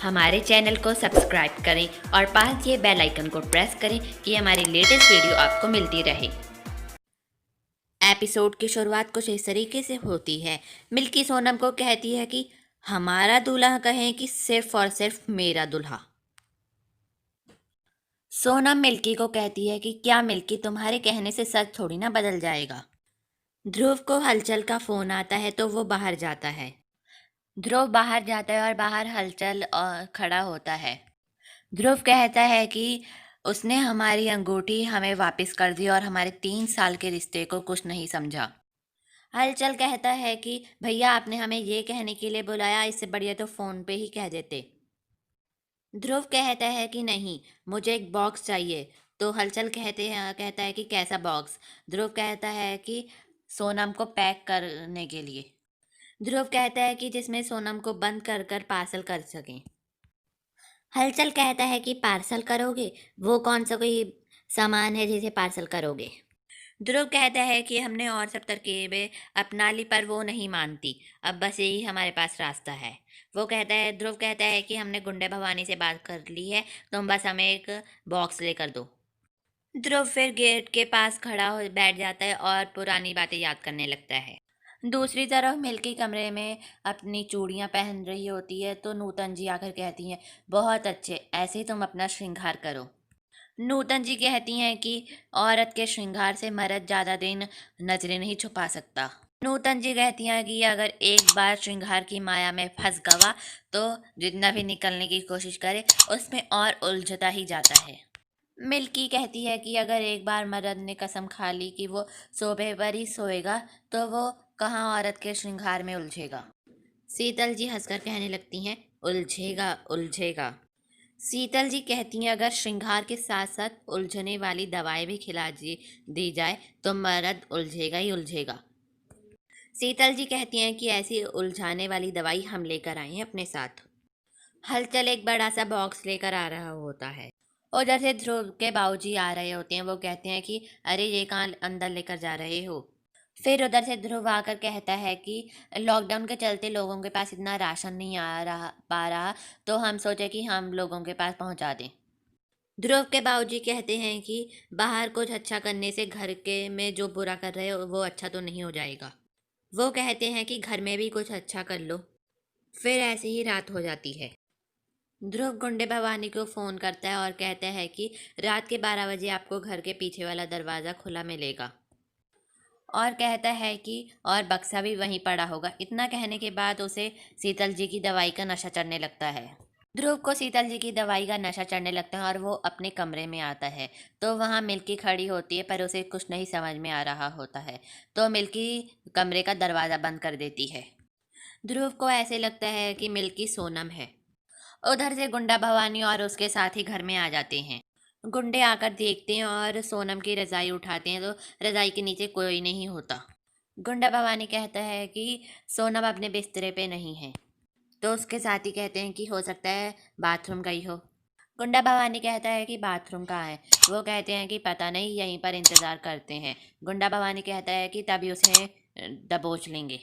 हमारे चैनल को सब्सक्राइब करें और पास ये बेल आइकन को प्रेस करें कि हमारी लेटेस्ट वीडियो आपको मिलती रहे। एपिसोड की शुरुआत कुछ इस तरीके से होती है। मिल्की सोनम को कहती है कि हमारा दूल्हा कहें कि सिर्फ और सिर्फ मेरा दूल्हा। सोनम मिल्की को कहती है कि क्या मिल्की, तुम्हारे कहने से सच थोड़ी ना बदल जाएगा। ध्रुव को हलचल का फोन आता है तो वो बाहर जाता है। ध्रुव बाहर जाता है और बाहर हलचल खड़ा होता है। ध्रुव कहता है कि उसने हमारी अंगूठी हमें वापस कर दी और हमारे 3 साल के रिश्ते को कुछ नहीं समझा। हलचल कहता है कि भैया, आपने हमें ये कहने के लिए बुलाया, इससे बढ़िया तो फोन पे ही कह देते। ध्रुव कहता है कि नहीं, मुझे एक बॉक्स चाहिए। तो हलचल कहता है कि कैसा बॉक्स। ध्रुव कहता है कि सोनम को पैक करने के लिए। ध्रुव कहता है कि जिसमें सोनम को बंद कर कर पार्सल कर सकें। हलचल कहता है कि पार्सल करोगे, वो कौन सा कोई सामान है जिसे पार्सल करोगे। ध्रुव कहता है कि हमने और सब तरकीबें अपना ली पर वो नहीं मानती, अब बस यही हमारे पास रास्ता है। ध्रुव कहता है कि हमने गुंडे भवानी से बात कर ली है, तुम बस हमें एक बॉक्स लेकर दो। ध्रुव फिर गेट के पास खड़ा हो बैठ जाता है और पुरानी बातें याद करने लगता है। दूसरी तरफ मिल्की कमरे में अपनी चूड़ियां पहन रही होती है तो नूतन जी आकर कहती हैं, बहुत अच्छे, ऐसे ही तुम अपना श्रृंगार करो। नूतन जी कहती हैं कि औरत के श्रृंगार से मर्द ज्यादा दिन नजरें नहीं छुपा सकता। नूतन जी कहती हैं कि अगर एक बार श्रृंगार की माया में फंस गवा तो जितना भी निकलने की कोशिश करे उसमें और उलझता ही जाता है। मिल्की कहती है कि अगर एक बार मर्द ने कसम खा ली कि वो सोबे पर ही सोएगा तो वो कहाँ औरत के श्रृंगार में उलझेगा। शीतल जी हंसकर कहने लगती हैं, उलझेगा उलझेगा। शीतल जी कहती हैं, अगर श्रृंगार के साथ साथ उलझने वाली दवाई भी खिला दी जाए तो मर्द उलझेगा ही उलझेगा। शीतल जी कहती हैं कि ऐसी उलझाने वाली दवाई हम लेकर आए हैं अपने साथ। हलचल एक बड़ा सा बॉक्स लेकर आ रहा होता है। उधर से ध्रुव के बाबूजी आ रहे होते हैं। वो कहते हैं कि अरे, ये कहाँ अंदर लेकर जा रहे हो। फिर उधर से ध्रुव आकर कहता है कि लॉकडाउन के चलते लोगों के पास इतना राशन नहीं पा रहा, तो हम सोचे कि हम लोगों के पास पहुंचा दें। ध्रुव के बाबूजी कहते हैं कि बाहर कुछ अच्छा करने से घर के में जो बुरा कर रहे हो वो अच्छा तो नहीं हो जाएगा। वो कहते हैं कि घर में भी कुछ अच्छा कर लो। फिर ऐसे ही रात हो जाती है। ध्रुव गुंडे भवानी को फ़ोन करता है और कहता है कि रात के 12 बजे आपको घर के पीछे वाला दरवाज़ा खुला मिलेगा। और कहता है कि और बक्सा भी वहीं पड़ा होगा। इतना कहने के बाद उसे शीतल जी की दवाई का नशा चढ़ने लगता है। ध्रुव को शीतल जी की दवाई का नशा चढ़ने लगता है और वो अपने कमरे में आता है तो वहाँ मिल्की खड़ी होती है पर उसे कुछ नहीं समझ में आ रहा होता है। तो मिल्की कमरे का दरवाज़ा बंद कर देती है। ध्रुव को ऐसे लगता है कि मिल्की सोनम है। उधर से गुंडा भवानी और उसके साथी घर में आ जाते हैं। गुंडे आकर देखते हैं और सोनम की रजाई उठाते हैं तो रजाई के नीचे कोई नहीं होता। गुंडा भवानी कहता है कि सोनम अपने बिस्तरे पे नहीं है। तो उसके साथी कहते हैं कि हो सकता है बाथरूम गई हो। गुंडा भवानी कहता है कि बाथरूम कहाँ है। वो कहते हैं कि पता नहीं, यहीं पर इंतज़ार करते हैं। गुंडा भवानी कहता है कि तभी उसे दबोच लेंगे।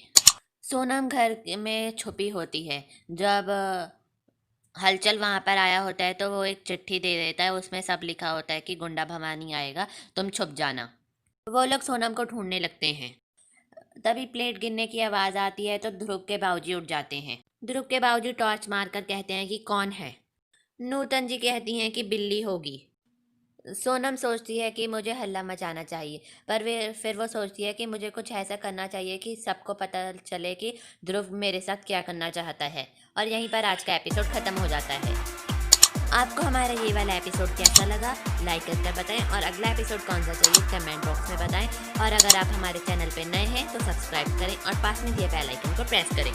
सोनम घर में छुपी होती है। जब हलचल वहाँ पर आया होता है तो वो एक चिट्ठी दे देता है, उसमें सब लिखा होता है कि गुंडा भवानी आएगा, तुम छुप जाना। वो लोग सोनम को ढूंढने लगते हैं। तभी प्लेट गिरने की आवाज़ आती है तो ध्रुव के बाबूजी उठ जाते हैं। ध्रुव के बाबूजी टॉर्च मारकर कहते हैं कि कौन है। नूतन जी कहती हैं कि बिल्ली होगी। सोनम सोचती है कि मुझे हल्ला मचाना चाहिए, पर वे फिर वो सोचती है कि मुझे कुछ ऐसा करना चाहिए कि सबको पता चले कि ध्रुव मेरे साथ क्या करना चाहता है। और यहीं पर आज का एपिसोड ख़त्म हो जाता है। आपको हमारा ये वाला एपिसोड कैसा लगा, लाइक करके बताएं और अगला एपिसोड कौन सा चाहिए कमेंट बॉक्स में बताएं। और अगर आप हमारे चैनल पर नए हैं तो सब्सक्राइब करें और पास में दिए बेल आइकन को प्रेस करें।